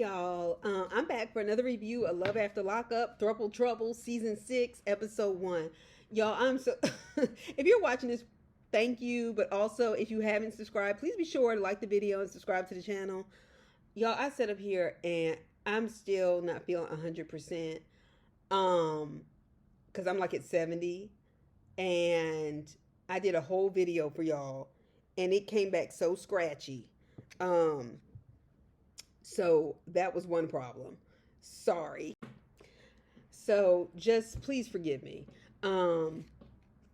y'all. I'm back for another review of Love After Lockup, Throuple, Season 6, Episode 1. Y'all, I'm so... if you're watching this, thank you. But also, if you haven't subscribed, please be sure to like the video and subscribe to the channel. Y'all, I sat up here and I'm still not feeling 100%. Because I'm like at 70. And I did a whole video for y'all. And it came back so scratchy. So that was one problem. Sorry. So just please forgive me.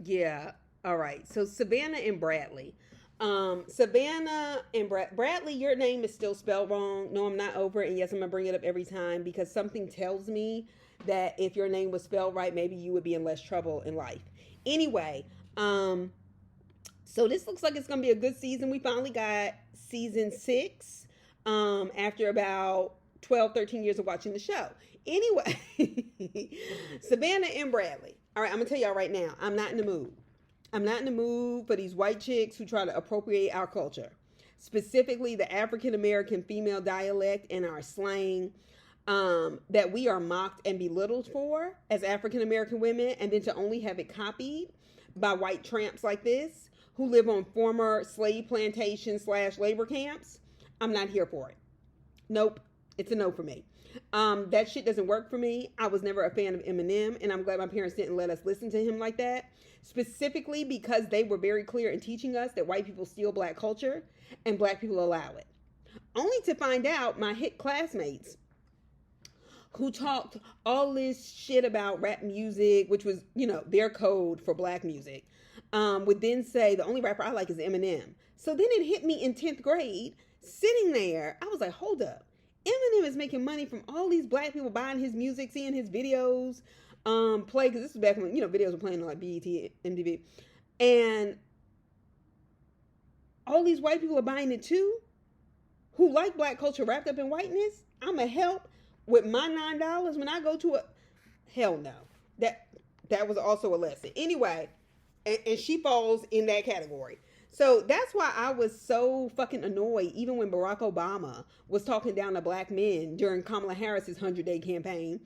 Yeah. All right. So Savannah and Bradley. Savannah and Bradley, your name is still spelled wrong. No, I'm not over it. And yes, I'm going to bring it up every time because something tells me that if your name was spelled right, maybe you would be in less trouble in life. Anyway, so this looks like it's going to be a good season. We finally got season 6. After about 12, 13 years of watching the show. Anyway, Savannah and Bradley. All right, I'm going to tell y'all right now, I'm not in the mood. I'm not in the mood for these white chicks who try to appropriate our culture. Specifically, the African-American female dialect and our slang that we are mocked and belittled for as African-American women, and then to only have it copied by white tramps like this who live on former slave plantations / labor camps. I'm not here for it. Nope. It's a no for me. That shit doesn't work for me. I was never a fan of Eminem, and I'm glad my parents didn't let us listen to him like that. Specifically because they were very clear in teaching us that white people steal black culture and black people allow it. Only to find out my hit classmates who talked all this shit about rap music, which was, you know, their code for black music, would then say the only rapper I like is Eminem. So then it hit me in 10th grade. Sitting there, I was like, hold up. Eminem is making money from all these black people buying his music, seeing his videos play. Because this was back when, you know, videos were playing on like BET, MTV. And all these white people are buying it too, who like black culture wrapped up in whiteness. I'm going to help with my $9 when I go to a... Hell no. That was also a lesson. Anyway, and she falls in that category. So that's why I was so fucking annoyed even when Barack Obama was talking down to black men during Kamala Harris's 100-day campaign.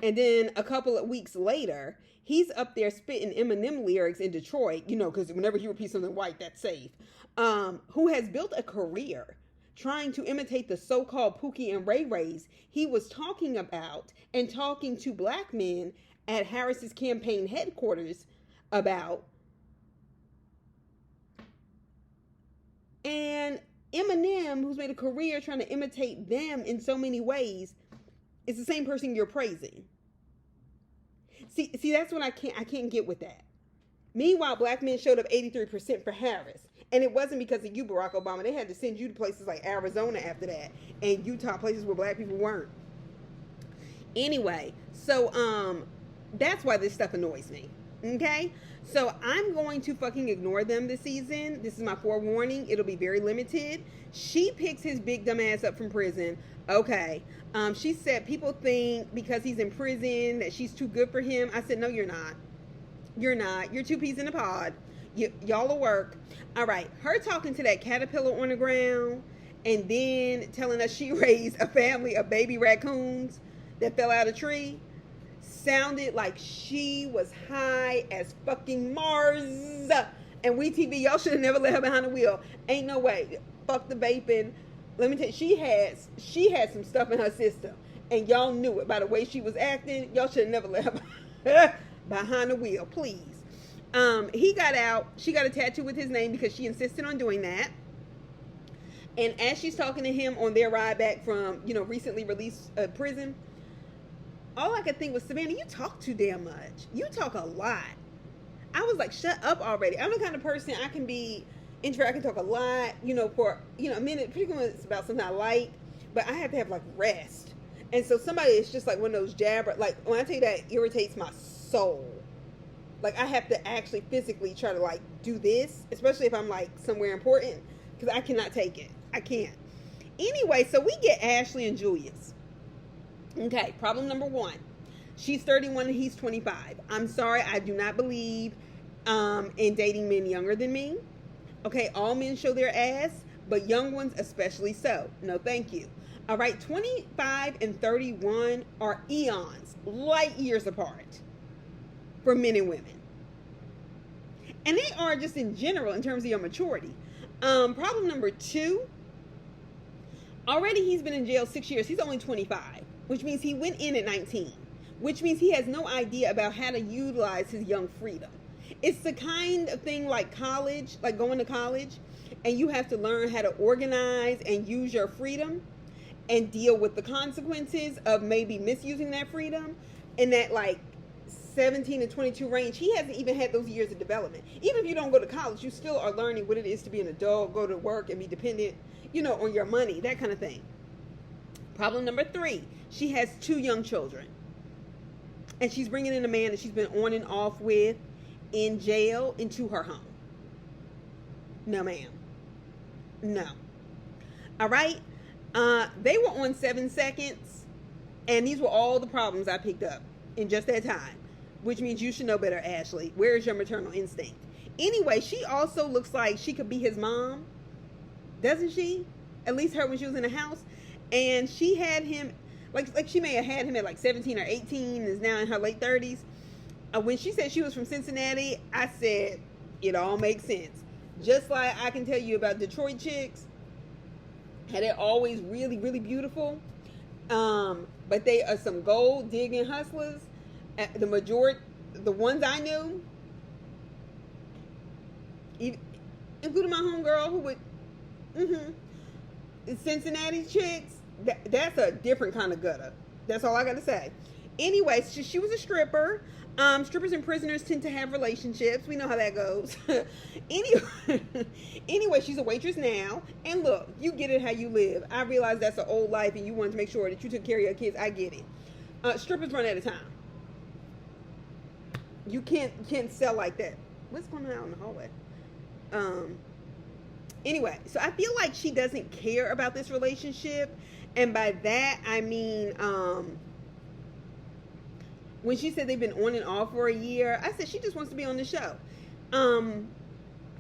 And then a couple of weeks later, he's up there spitting Eminem lyrics in Detroit, you know, because whenever he repeats something white, that's safe, who has built a career trying to imitate the so-called Pookie and Ray Rays he was talking about and talking to black men at Harris's campaign headquarters about. And Eminem, who's made a career trying to imitate them in so many ways, is the same person you're praising. See, that's what I can't get with that. Meanwhile, black men showed up 83% for Harris. And it wasn't because of you, Barack Obama. They had to send you to places like Arizona after that. And Utah, places where black people weren't. Anyway, so that's why this stuff annoys me. Okay? So I'm going to fucking ignore them this season. This is my forewarning. It'll be very limited. She picks his big dumb ass up from prison. Okay. She said people think because he's in prison that she's too good for him. I said, no, you're not. You're not. You're two peas in a pod. Y'all will work. All right. Her talking to that caterpillar on the ground and then telling us she raised a family of baby raccoons that fell out of a tree. Sounded like she was high as fucking Mars. And we TV, y'all should have never let her behind the wheel. Ain't no way. Fuck the vaping. Let me tell you, she had some stuff in her system. And y'all knew it by the way she was acting. Y'all should have never let her behind the wheel, please. He got out. She got a tattoo with his name because she insisted on doing that. And as she's talking to him on their ride back from, you know, recently released prison, all I could think was, Savannah, you talk too damn much. You talk a lot. I was like, shut up already. I'm the kind of person I can be introvert. I can talk a lot, you know, for, you know, a minute, particularly when it's about something I like, but I have to have like rest. And so somebody is just like one of those jabber, like when I tell you that irritates my soul. Like I have to actually physically try to like do this, especially if I'm like somewhere important, because I cannot take it. I can't. Anyway, so we get Ashley and Julius. Okay, problem number 1. She's 31 and he's 25. I'm sorry, I do not believe in dating men younger than me. Okay, all men show their ass, but young ones especially so. No, thank you. All right, 25 and 31 are eons, light years apart for men and women. And they are just in general in terms of your maturity. Problem number 2, already he's been in jail 6 years. He's only 25, which means he went in at 19, which means he has no idea about how to utilize his young freedom. It's the kind of thing like college, like going to college, and you have to learn how to organize and use your freedom and deal with the consequences of maybe misusing that freedom in that like 17 to 22 range. He hasn't even had those years of development. Even if you don't go to college, you still are learning what it is to be an adult, go to work and be dependent, on your money, that kind of thing. Problem number 3, she has 2 young children. And she's bringing in a man that she's been on and off with in jail into her home. No, ma'am. No. All right. They were on 7 seconds, and these were all the problems I picked up in just that time, which means you should know better, Ashley. Where is your maternal instinct? Anyway, she also looks like she could be his mom, doesn't she? At least her when she was in the house, and she had him like she may have had him at like 17 or 18, is now in her late 30s. When she said she was from Cincinnati, I said it all makes sense. Just like I can tell you about Detroit chicks, how they're always really, really beautiful. But they are some gold digging hustlers. The majority, the ones I knew, including my homegirl who would, Cincinnati chicks, that's a different kind of gutter. That's all I got to say. Anyway, she was a stripper. Strippers and prisoners tend to have relationships. We know how that goes. Anyway, she's a waitress now. And look, you get it how you live. I realize that's an old life and you wanted to make sure that you took care of your kids. I get it. Strippers run out of time. You can't sell like that. What's going on out in the hallway? Anyway, so I feel like she doesn't care about this relationship. And by that, I mean, when she said they've been on and off for a year, I said she just wants to be on the show.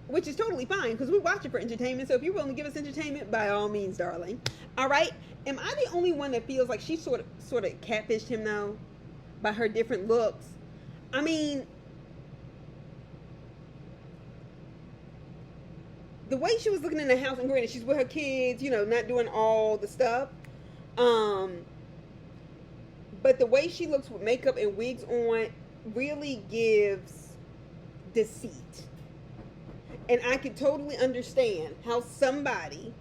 Which is totally fine because we watch it for entertainment. So if you're willing to give us entertainment, by all means, darling. All right. Am I the only one that feels like she sort of catfished him though? By her different looks? I mean, the way she was looking in the house, and granted, she's with her kids, not doing all the stuff. But the way she looks with makeup and wigs on really gives deceit. And I could totally understand how somebody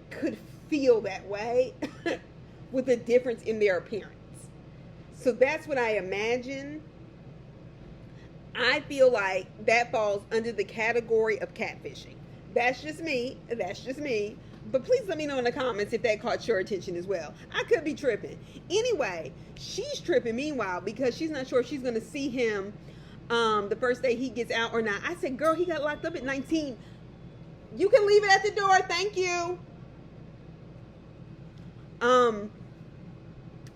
could feel that way with a difference in their appearance. So that's what I imagine. I feel like that falls under the category of catfishing. That's just me. But please let me know in the comments if that caught your attention as well. I could be tripping. Anyway, she's tripping meanwhile because she's not sure if she's going to see him the first day he gets out or not. I said, girl, he got locked up at 19. You can leave it at the door. Thank you. I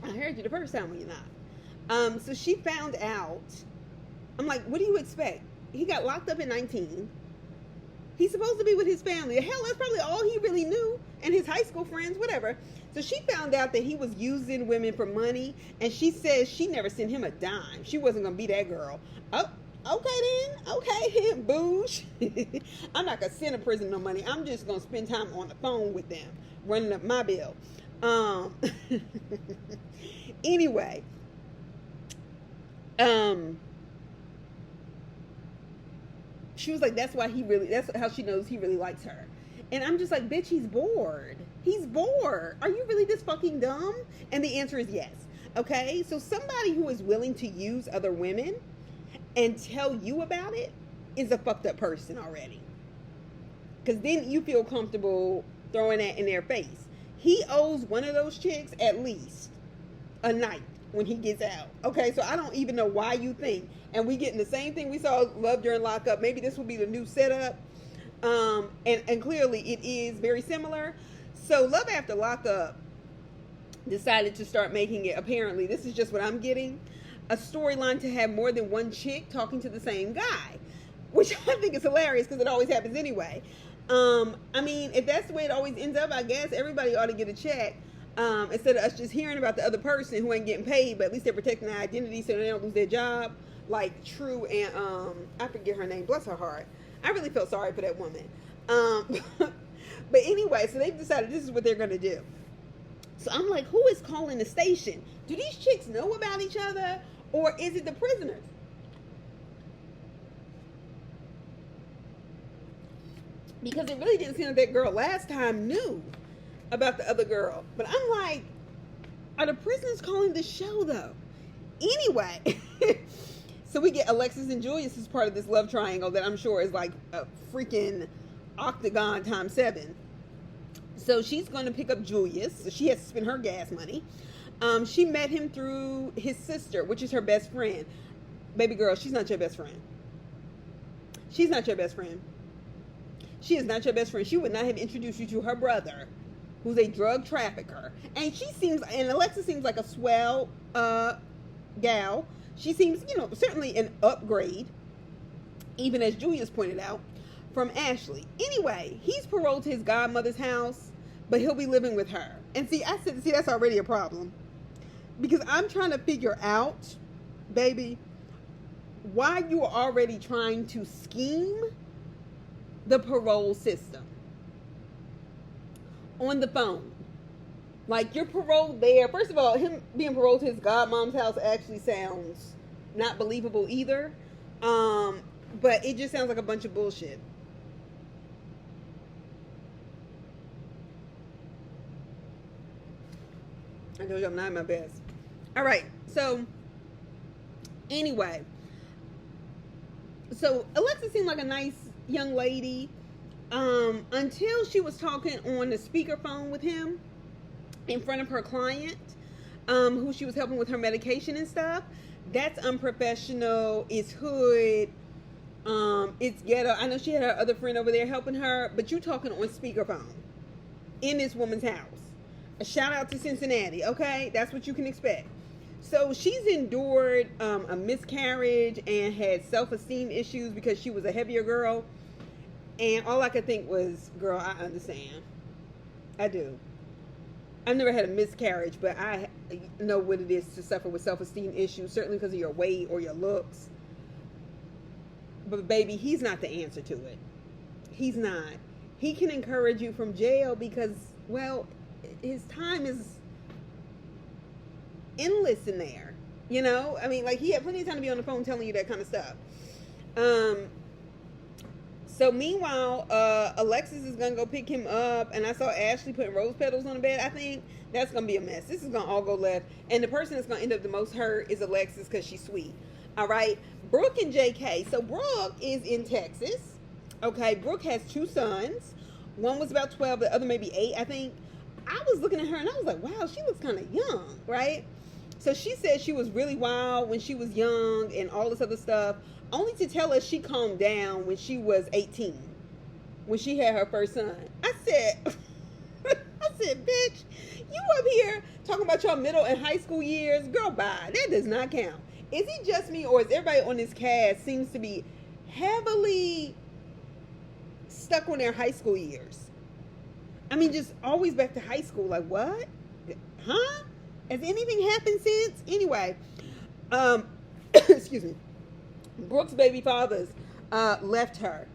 heard you the first time when you're not. So she found out. I'm like, what do you expect? He got locked up at 19. He's supposed to be with his family. Hell, that's probably all he really knew. And his high school friends, whatever. So she found out that he was using women for money. And she says she never sent him a dime. She wasn't going to be that girl. Oh, okay then. Okay, boosh. I'm not going to send a person no money. I'm just going to spend time on the phone with them. Running up my bill. Anyway. She was like, that's how she knows he really likes her. And I'm just like, bitch, he's bored. He's bored. Are you really this fucking dumb? And the answer is yes. Okay? So somebody who is willing to use other women and tell you about it is a fucked up person already. Because then you feel comfortable throwing that in their face. He owes one of those chicks at least a night when he gets out. Okay, so I don't even know why you think. And we getting the same thing we saw Love during Lockup. Maybe this will be the new setup. And clearly it is very similar. So Love After Lockup decided to start making it, apparently, this is just what I'm getting, a storyline to have more than one chick talking to the same guy. Which I think is hilarious because it always happens anyway. I mean, if that's the way it always ends up, I guess everybody ought to get a check. Instead of us just hearing about the other person who ain't getting paid, but at least they're protecting their identity so they don't lose their job. Like True and I forget her name, bless her heart. I really felt sorry for that woman. But anyway, so they've decided this is what they're gonna do. So I'm like, who is calling the station? Do these chicks know about each other, or is it the prisoners? Because it really didn't seem like that girl last time knew about the other girl. But I'm like, are the prisoners calling the show though? Anyway, so we get Alexis and Julius as part of this love triangle that I'm sure is like a freaking octagon times 7. So she's going to pick up Julius. So she has to spend her gas money. She met him through his sister, which is her best friend. Baby girl, she's not your best friend. She's not your best friend. She is not your best friend. She would not have introduced you to her brother, who's a drug trafficker. And Alexis seems like a swell gal. She seems, certainly an upgrade, even as Julius pointed out, from Ashley. Anyway, he's paroled to his godmother's house, but he'll be living with her. And see, that's already a problem. Because I'm trying to figure out, baby, why you are already trying to scheme the parole system on the phone. Like, you're paroled there. First of all, him being paroled to his godmom's house actually sounds not believable either. But it just sounds like a bunch of bullshit. I told you I'm not at my best. All right. So, anyway. So, Alexis seemed like a nice young lady until she was talking on the speakerphone with him in front of her client, who she was helping with her medication and stuff. That's unprofessional. It's hood. It's ghetto. I know she had her other friend over there helping her, but you talking on speakerphone in this woman's house. A shout out to Cincinnati, okay? That's what you can expect. So she's endured a miscarriage and had self-esteem issues because she was a heavier girl. And all I could think was, girl, I understand. I do. I've never had a miscarriage, but I know what it is to suffer with self-esteem issues, certainly because of your weight or your looks. But baby, he's not the answer to it. He's not. He can encourage you from jail because, well, his time is endless in there. I mean, like, he had plenty of time to be on the phone telling you that kind of stuff. So meanwhile, Alexis is going to go pick him up. And I saw Ashley putting rose petals on the bed. I think that's going to be a mess. This is going to all go left. And the person that's going to end up the most hurt is Alexis because she's sweet. All right. Brooke and JK. So Brooke is in Texas. Okay. Brooke has 2 sons. One was about 12. The other maybe 8, I think. I was looking at her and I was like, wow, she looks kind of young. Right. So she said she was really wild when she was young and all this other stuff. Only to tell us she calmed down when she was 18, when she had her first son. I said, bitch, you up here talking about your middle and high school years? Girl, bye. That does not count. Is it just me, or is everybody on this cast seems to be heavily stuck on their high school years? I mean, just always back to high school. Like, what? Huh? Has anything happened since? Anyway, excuse me. Brooke's baby fathers left her.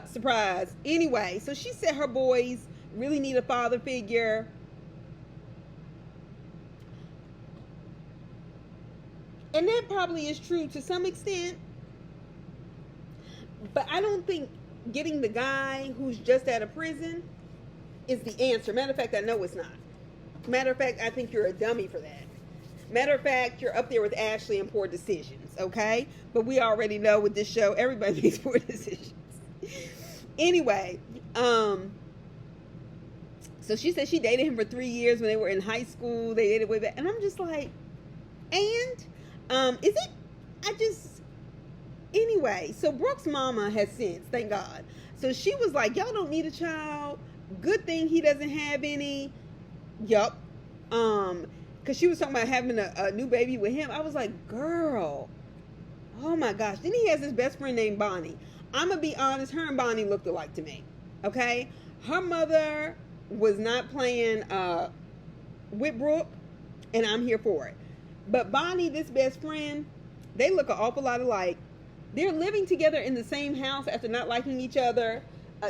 Surprise. Anyway, so she said her boys really need a father figure. And that probably is true to some extent. But I don't think getting the guy who's just out of prison is the answer. Matter of fact, I know it's not. Matter of fact, I think you're a dummy for that. Matter of fact, you're up there with Ashley in poor decisions, okay? But we already know with this show, everybody makes poor decisions. Anyway, so she said she dated him for 3 years when they were in high school. They dated way back. And I'm just like, anyway, so Brooke's mama has sense, thank God. So she was like, y'all don't need a child. Good thing he doesn't have any. Yup. Because she was talking about having a new baby with him. I was like, girl, oh my gosh. Then he has his best friend named Bonnie. I'm going to be honest, her and Bonnie looked alike to me. Okay? Her mother was not playing with Brooke, and I'm here for it. But Bonnie, this best friend, they look an awful lot alike. They're living together in the same house after not liking each other,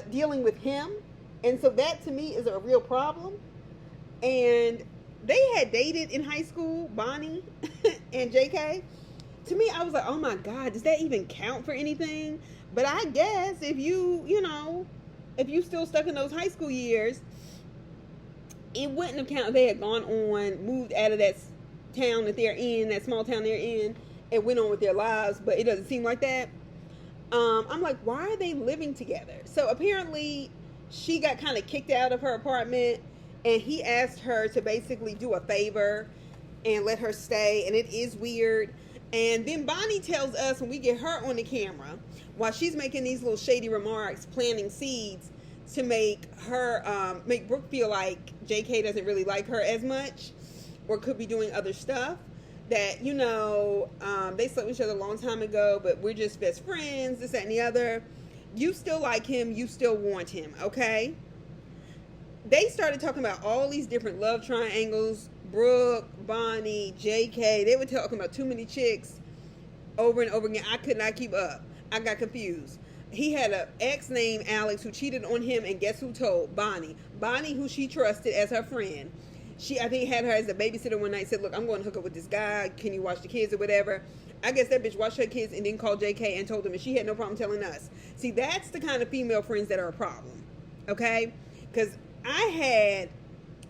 dealing with him. And so that to me is a real problem. And they had dated in high school, Bonnie and JK. To me, I was like, oh my God, does that even count for anything? But I guess if if you still stuck in those high school years, it wouldn't have counted. They had gone on, moved out of that town that they're in, that small town they're in, and went on with their lives. But it doesn't seem like that. I'm like, why are they living together? So apparently she got kind of kicked out of her apartment, and he asked her to basically do a favor and let her stay. And it is weird. And then Bonnie tells us when we get her on the camera, while she's making these little shady remarks, planting seeds to make her, make Brooke feel like JK doesn't really like her as much, or could be doing other stuff, that, they slept with each other a long time ago, but we're just best friends, this, that, and the other. You still like him, you still want him, okay? They started talking about all these different love triangles, Brooke, Bonnie, JK. They were talking about too many chicks over and over again. I could not keep up. I got confused. He had an ex named Alex who cheated on him, and guess who told? Bonnie. Bonnie, who she trusted as her friend. She, I think, had her as a babysitter one night, said, look, I'm going to hook up with this guy. Can you watch the kids or whatever? I guess that bitch watched her kids and then called JK and told him, and she had no problem telling us. See, that's the kind of female friends that are a problem, okay? Because I had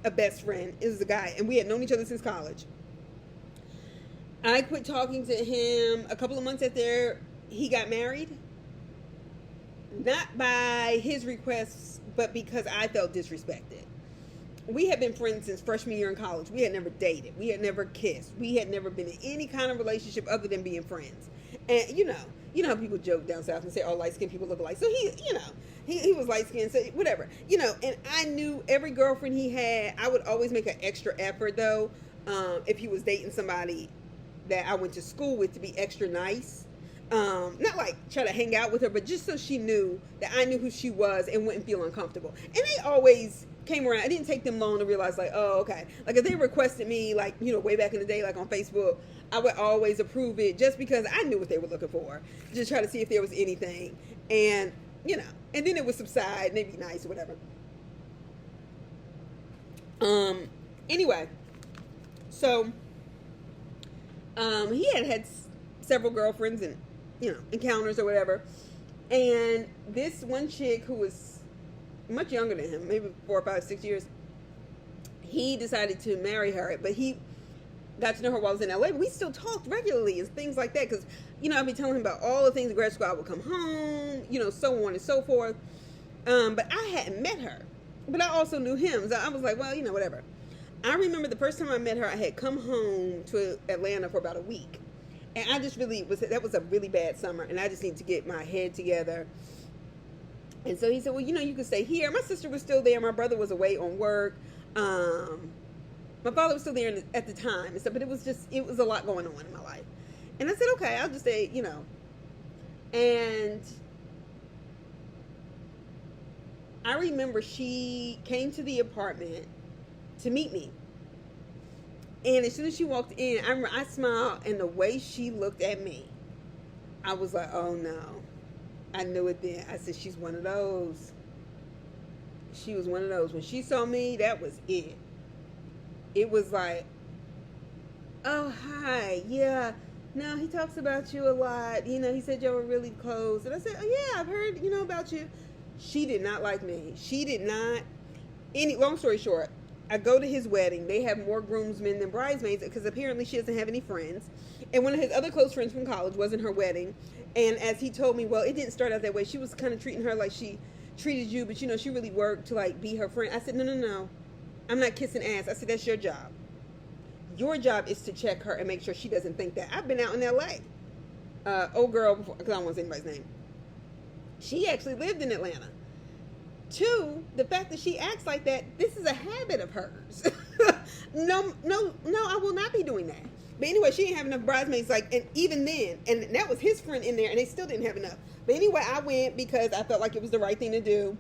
a best friend. It was a guy, and we had known each other since college. I quit talking to him a couple of months after he got married. Not by his requests, but because I felt disrespected. We had been friends since freshman year in college. We had never dated. We had never kissed. We had never been in any kind of relationship other than being friends. And you know how people joke down south and say, oh, light-skinned people look alike. So he was light-skinned, so whatever. And I knew every girlfriend he had. I would always make an extra effort, though, if he was dating somebody that I went to school with, to be extra nice. Not like try to hang out with her, but just so she knew that I knew who she was and wouldn't feel uncomfortable. And they always came around. It didn't take them long to realize, like, oh, okay. Like, if they requested me, like, way back in the day, like on Facebook, I would always approve it just because I knew what they were looking for. Just try to see if there was anything. And, and then it would subside and they'd be nice or whatever. Anyway, so, he had several girlfriends and, encounters or whatever. And this one chick who was much younger than him, maybe 4, 5, 6 years, he decided to marry her, but he got to know her while I was in LA, but we still talked regularly and things like that, because, I'd be telling him about all the things in grad school. I would come home, so on and so forth, but I hadn't met her, but I also knew him, so I was like, well, whatever. I remember the first time I met her, I had come home to Atlanta for about a week, and I just that was a really bad summer, and I just needed to get my head together. And so he said, well, you can stay here. My sister was still there. My brother was away on work. My father was still there at the time and stuff, but it was a lot going on in my life. And I said, okay, I'll just stay, And I remember she came to the apartment to meet me. And as soon as she walked in, I smiled, and the way she looked at me, I was like, oh no. I knew it then. I said, she's one of those. She was one of those. When she saw me, that was it. It was like, oh, hi. Yeah. No, he talks about you a lot. He said y'all were really close. And I said, oh, yeah, I've heard, about you. She did not like me. She did not. Long story short, I go to his wedding. They have more groomsmen than bridesmaids because apparently she doesn't have any friends. And one of his other close friends from college was in her wedding. And as he told me, well, it didn't start out that way. She was kind of treating her like she treated you, but she really worked to like be her friend. I said, no. I'm not kissing ass. I said, that's your job. Your job is to check her and make sure she doesn't think that. I've been out in LA. Old girl, because I don't want to say anybody's name. She actually lived in Atlanta. 2, the fact that she acts like that, this is a habit of hers. No, I will not be doing that. But anyway, she didn't have enough bridesmaids, and even then, and that was his friend in there, and they still didn't have enough. But anyway, I went because I felt like it was the right thing to do.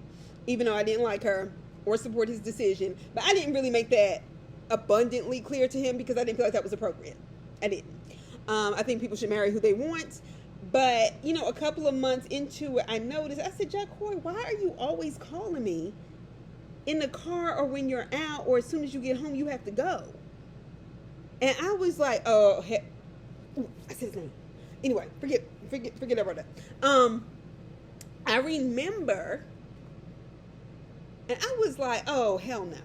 even though I didn't like her or support his decision. But I didn't really make that abundantly clear to him because I didn't feel like that was appropriate. I didn't. I think people should marry who they want. But, you know, a couple of months into it, I noticed, I said, Jacoy, why are you always calling me in the car or when you're out or as soon as you get home, you have to go? And I was like, oh, heck. Ooh, I said his name. Anyway, forget about that. I remember, and I was like, oh, hell no.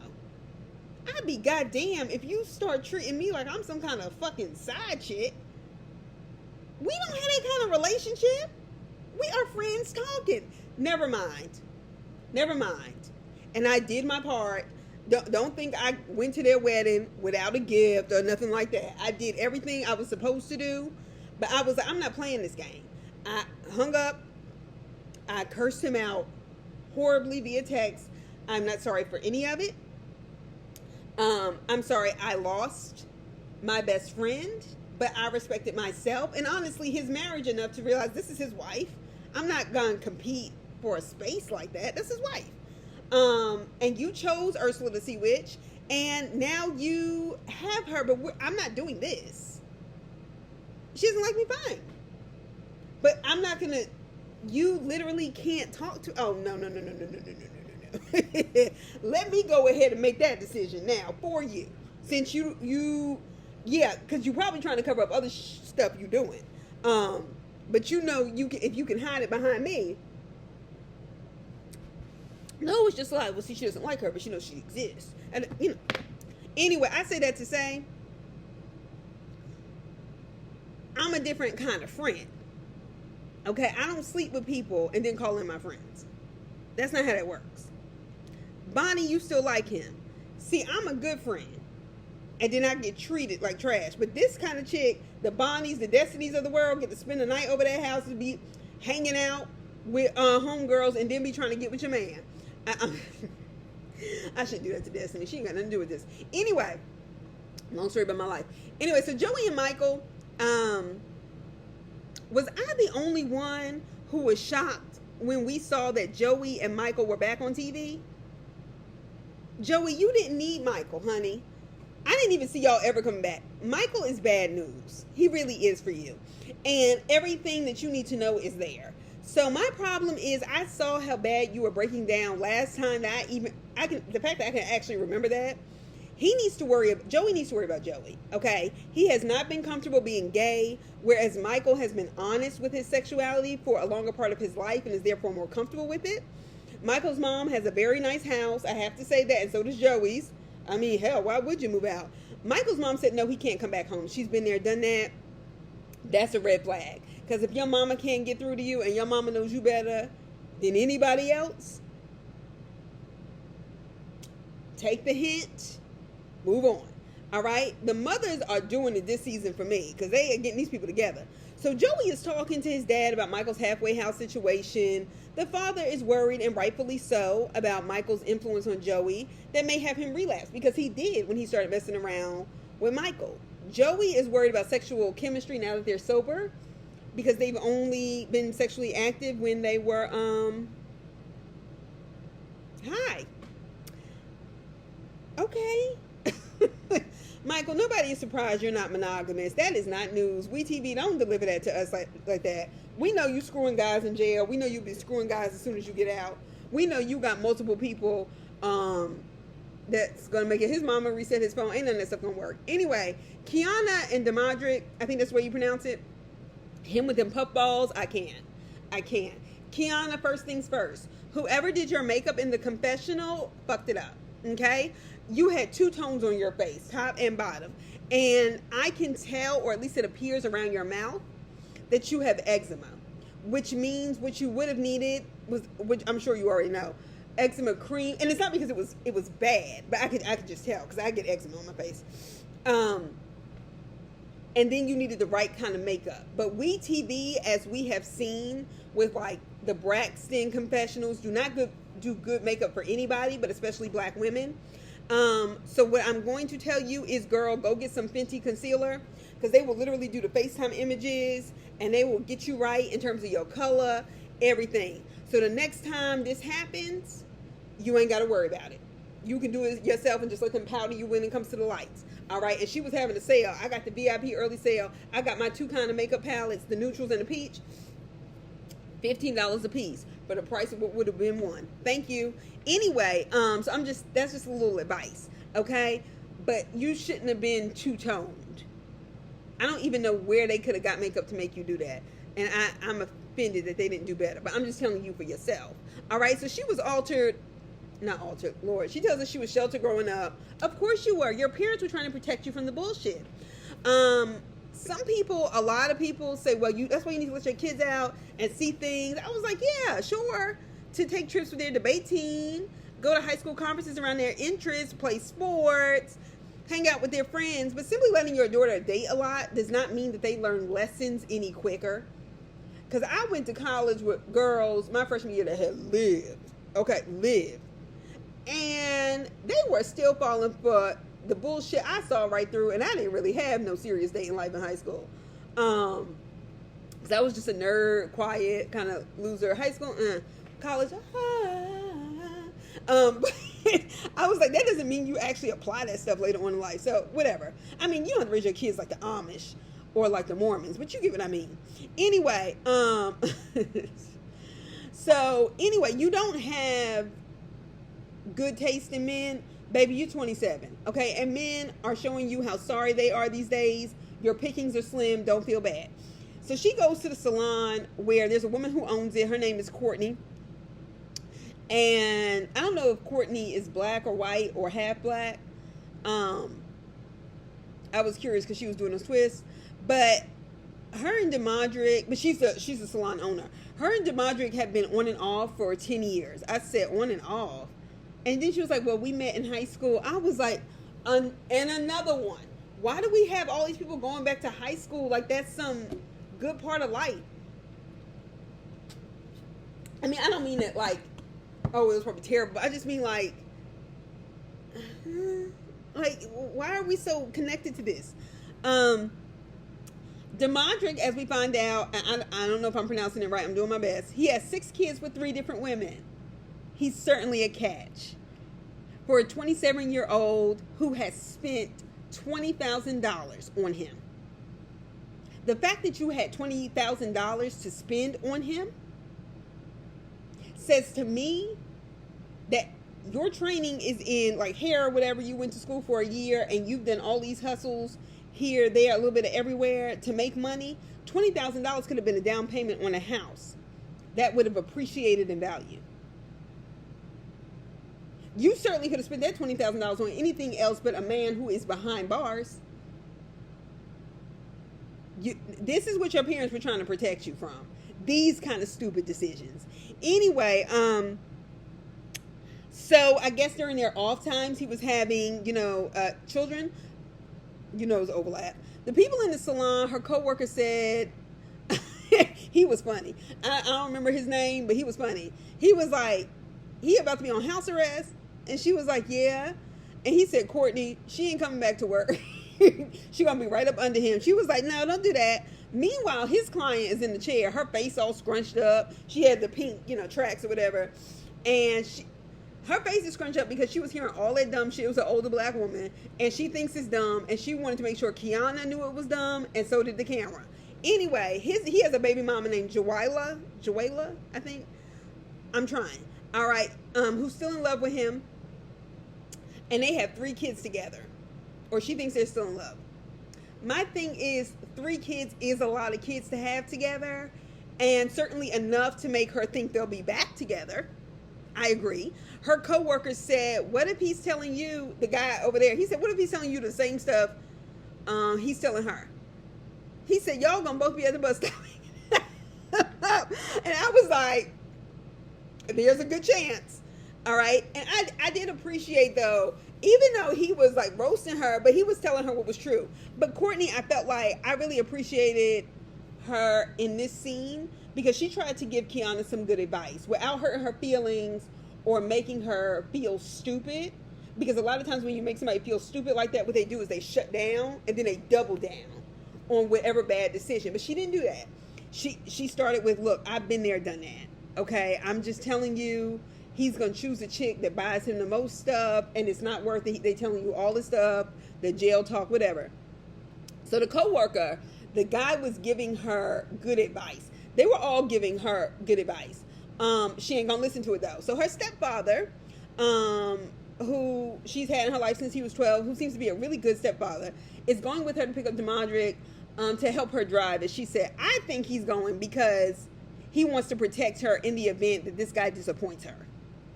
I'd be goddamn if you start treating me like I'm some kind of fucking side chick. We don't have that kind of relationship. We are friends talking. Never mind. And I did my part. Don't think I went to their wedding without a gift or nothing like that. I did everything I was supposed to do. But I was like, I'm not playing this game. I hung up. I cursed him out horribly via text. I'm not sorry for any of it. I'm sorry I lost my best friend, but I respected myself and honestly his marriage enough to realize this is his wife. I'm not going to compete for a space like that. That's his wife. And you chose Ursula the Sea Witch, and now you have her, but I'm not doing this. She doesn't like me, fine. But I'm not going to, you literally can't talk to, oh, no. Let me go ahead and make that decision now for you. Since yeah, because you're probably trying to cover up other stuff you're doing. But you know, if you can hide it behind me. No, it's just like, well, see, she doesn't like her, but she knows she exists. And, you know, anyway, I say that to say, I'm a different kind of friend. Okay, I don't sleep with people and then call them my friends. That's not how that works. Bonnie, you still like him. See, I'm a good friend. And then I get treated like trash. But this kind of chick, the Bonnies, the Destinies of the world, get to spend the night over that house to be hanging out with homegirls and then be trying to get with your man. I shouldn't do that to Destiny. She ain't got nothing to do with this. Anyway, long story about my life. Anyway, so Joey and Michael, was I the only one who was shocked when we saw that Joey and Michael were back on TV? Joey, you didn't need Michael, honey. I didn't even see y'all ever coming back. Michael is bad news. He really is for you. And everything that you need to know is there. So my problem is I saw how bad you were breaking down last time that the fact that I can actually remember that. Joey needs to worry about Joey, okay? He has not been comfortable being gay, whereas Michael has been honest with his sexuality for a longer part of his life and is therefore more comfortable with it. Michael's mom has a very nice house. I have to say that, and so does Joey's. I mean, hell, why would you move out? Michael's mom said, no, he can't come back home. She's been there, done that. That's a red flag. Because if your mama can't get through to you and your mama knows you better than anybody else, take the hint, move on. All right? The mothers are doing it this season for me because they are getting these people together. So Joey is talking to his dad about Michael's halfway house situation. The father is worried, and rightfully so, about Michael's influence on Joey that may have him relapse, because he did when he started messing around with Michael. Joey is worried about sexual chemistry now that they're sober, because they've only been sexually active when they were, hi. Okay. Michael, nobody is surprised you're not monogamous. That is not news. WeTV don't deliver that to us like that. We know you screwing guys in jail. We know you be screwing guys as soon as you get out. We know you got multiple people that's going to make it. His mama reset his phone. Ain't none of that stuff going to work. Anyway, Kiana and Deadric, I think that's the way you pronounce it. Him with them puffballs, I can't. Kiana, first things first. Whoever did your makeup in the confessional fucked it up. Okay? You had two tones on your face, top and bottom. And I can tell, or at least it appears around your mouth, that you have eczema. Which means what you would have needed was, which I'm sure you already know, eczema cream. And it's not because it was bad, but I could just tell, because I get eczema on my face. And then you needed the right kind of makeup. But WeTV, as we have seen with like the Braxton confessionals, do not do good makeup for anybody, but especially black women. So what I'm going to tell you is, girl, go get some Fenty concealer, because they will literally do the FaceTime images and they will get you right in terms of your color, everything. So the next time this happens, you ain't got to worry about it. You can do it yourself and just let them powder you when it comes to the lights. All right. And she was having a sale. I got the VIP early sale. I got my 2 kind of makeup palettes, the neutrals and the peach, $15 a piece. But the price of what would have been one. Thank you. Anyway, so that's just a little advice. Okay. But you shouldn't have been two-toned. I don't even know where they could have got makeup to make you do that. And I'm offended that they didn't do better. But I'm just telling you for yourself. All right. So she was not altered, Lord. She tells us she was sheltered growing up. Of course you were. Your parents were trying to protect you from the bullshit. A lot of people say, well, that's why you need to let your kids out and see things. I was like, yeah, sure. To take trips with their debate team, go to high school conferences around their interests, play sports, hang out with their friends. But simply letting your daughter date a lot does not mean that they learn lessons any quicker. Because I went to college with girls my freshman year that had lived. And they were still falling for the bullshit I saw right through. And I didn't really have no serious dating life in high school. Because I was just a nerd, quiet, kind of loser. High school, college, I was like, that doesn't mean you actually apply that stuff later on in life. So, whatever. I mean, you don't have to raise your kids like the Amish or like the Mormons, but you get what I mean. Anyway, so, anyway, you don't have good taste in men. Baby, you're 27, okay? And men are showing you how sorry they are these days. Your pickings are slim. Don't feel bad. So she goes to the salon where there's a woman who owns it. Her name is Courtney. And I don't know if Courtney is black or white or half black. I was curious because she was doing a twist. But her and Deadric, but she's a salon owner. Her and Deadric have been on and off for 10 years. I said on and off. And then she was like, well, we met in high school. I was like, and another one. Why do we have all these people going back to high school like that's some good part of life? I mean, I don't mean it like, oh, it was probably terrible. I just mean like, why are we so connected to this? Deadric, as we find out, I don't know if I'm pronouncing it right. I'm doing my best. He has 6 kids with 3 different women. He's certainly a catch for a 27-year-old who has spent $20,000 on him. The fact that you had $20,000 to spend on him says to me that your training is in like hair or whatever. You went to school for a year and you've done all these hustles here, there, a little bit of everywhere to make money. $20,000 could have been a down payment on a house that would have appreciated in value. You certainly could have spent that $20,000 on anything else but a man who is behind bars. This is what your parents were trying to protect you from. These kind of stupid decisions. Anyway, so I guess during their off times, he was having, children. It was overlap. The people in the salon, her coworker said, he was funny. I don't remember his name, but he was funny. He was like, he about to be on house arrest. And she was like, yeah. And he said, Courtney, she ain't coming back to work. She gonna be right up under him. She was like, no, don't do that. Meanwhile, his client is in the chair, her face all scrunched up. She had the pink, tracks or whatever. And her face is scrunched up because she was hearing all that dumb shit. It was an older black woman. And she thinks it's dumb. And she wanted to make sure Kiana knew it was dumb. And so did the camera. Anyway, he has a baby mama named Joella, I think. I'm trying. All right. Who's still in love with him. And they have 3 kids together. Or she thinks they're still in love. My thing is, 3 kids is a lot of kids to have together. And certainly enough to make her think they'll be back together. I agree. Her coworker said, what if he's telling you, the guy over there, he said, what if he's telling you the same stuff he's telling her? He said, y'all gonna both be at the bus stop. And I was like, there's a good chance. All right. And I did appreciate, though, even though he was like roasting her, but he was telling her what was true. But Courtney, I felt like I really appreciated her in this scene because she tried to give Kiana some good advice without hurting her feelings or making her feel stupid. Because a lot of times when you make somebody feel stupid like that, what they do is they shut down and then they double down on whatever bad decision. But she didn't do that. She started with, look, I've been there, done that. Okay, I'm just telling you, he's gonna choose a chick that buys him the most stuff, and it's not worth it. They telling you all the stuff, the jail talk, whatever. So the coworker, the guy was giving her good advice. They were all giving her good advice. She ain't gonna listen to it though. So her stepfather, who she's had in her life since he was 12, who seems to be a really good stepfather, is going with her to pick up Deadric to help her drive. And she said, I think he's going because he wants to protect her in the event that this guy disappoints her.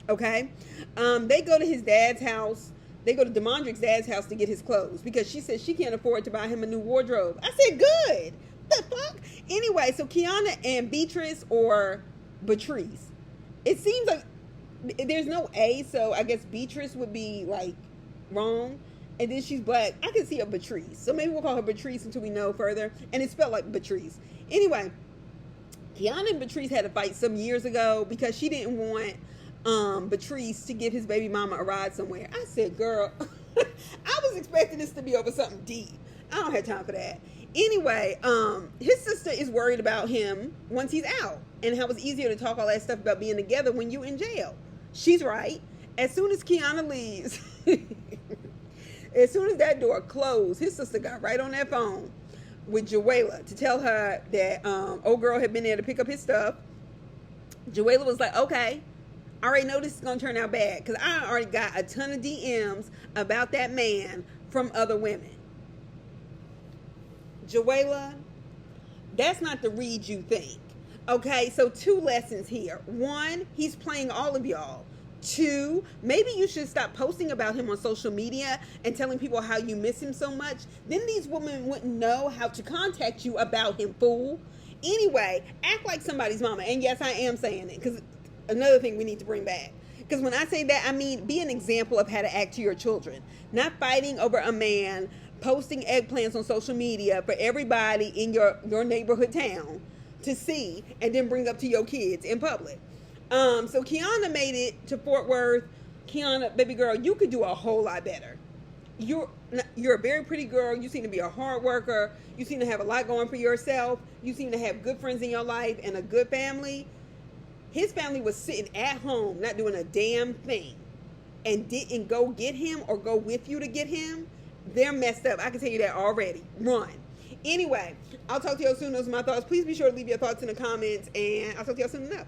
Okay? They go to his dad's house. They go to Deadric's dad's house to get his clothes because she said she can't afford to buy him a new wardrobe. I said, good. The fuck? Anyway, so Kiana and Beatrice or Beatrice. It seems like there's no A, so I guess Beatrice would be like wrong. And then she's black. I can see a Beatrice. So maybe we'll call her Beatrice until we know further. And it's spelled like Beatrice. Anyway, Kiana and Beatrice had a fight some years ago because she didn't want Beatrice to give his baby mama a ride somewhere. I said, girl, I was expecting this to be over something deep. I don't have time for that. Anyway, his sister is worried about him once he's out and how it's easier to talk all that stuff about being together when you in jail. She's right. As soon as Kiana leaves, as soon as that door closed, his sister got right on that phone with Joella to tell her that old girl had been there to pick up his stuff. Joella was like, okay, I already know this is going to turn out bad because I already got a ton of DMs about that man from other women. Joella, that's not the read you think. Okay, so 2 lessons here. 1, he's playing all of y'all. 2, maybe you should stop posting about him on social media and telling people how you miss him so much. Then these women wouldn't know how to contact you about him, fool. Anyway, act like somebody's mama. And yes, I am saying it because another thing we need to bring back. Because when I say that, I mean be an example of how to act to your children. Not fighting over a man, posting eggplants on social media for everybody in your neighborhood town to see and then bring up to your kids in public. So Kiana made it to Fort Worth. Kiana, baby girl, you could do a whole lot better. You're a very pretty girl. You seem to be a hard worker. You seem to have a lot going for yourself. You seem to have good friends in your life and a good family. His family was sitting at home, not doing a damn thing, and didn't go get him or go with you to get him. They're messed up. I can tell you that already. Run. Anyway, I'll talk to y'all soon. Those are my thoughts. Please be sure to leave your thoughts in the comments, and I'll talk to y'all soon enough.